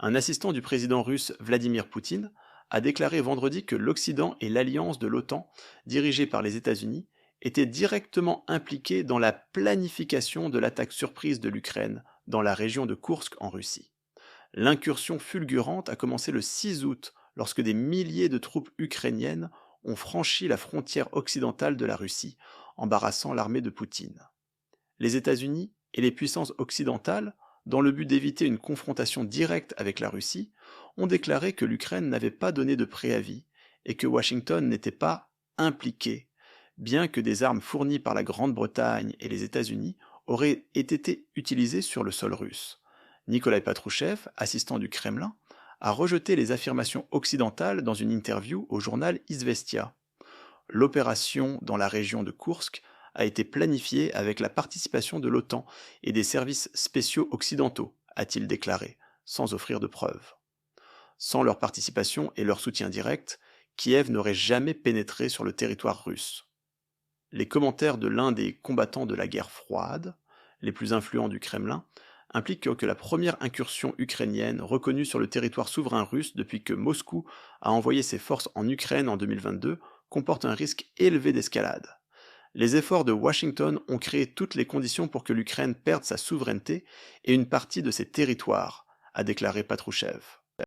Un assistant du président russe Vladimir Poutine a déclaré vendredi que l'Occident et l'alliance de l'OTAN, dirigée par les États-Unis, étaient directement impliqués dans la planification de l'attaque surprise de l'Ukraine dans la région de Koursk en Russie. L'incursion fulgurante a commencé le 6 août lorsque des milliers de troupes ukrainiennes ont franchi la frontière occidentale de la Russie, embarrassant l'armée de Poutine. Les États-Unis et les puissances occidentales, dans le but d'éviter une confrontation directe avec la Russie, ont déclaré que l'Ukraine n'avait pas donné de préavis et que Washington n'était pas impliqué, bien que des armes fournies par la Grande-Bretagne et les États-Unis auraient été utilisées sur le sol russe. Nikolai Patrouchev, assistant du Kremlin, a rejeté les affirmations occidentales dans une interview au journal Izvestia. L'opération dans la région de Koursk a été planifiée avec la participation de l'OTAN et des services spéciaux occidentaux, a-t-il déclaré, sans offrir de preuves. Sans leur participation et leur soutien direct, Kiev n'aurait jamais pénétré sur le territoire russe. Les commentaires de l'un des combattants de la guerre froide, les plus influents du Kremlin, impliquent que la première incursion ukrainienne reconnue sur le territoire souverain russe depuis que Moscou a envoyé ses forces en Ukraine en 2022 comporte un risque élevé d'escalade. Les efforts de Washington ont créé toutes les conditions pour que l'Ukraine perde sa souveraineté et une partie de ses territoires, a déclaré Patrouchev.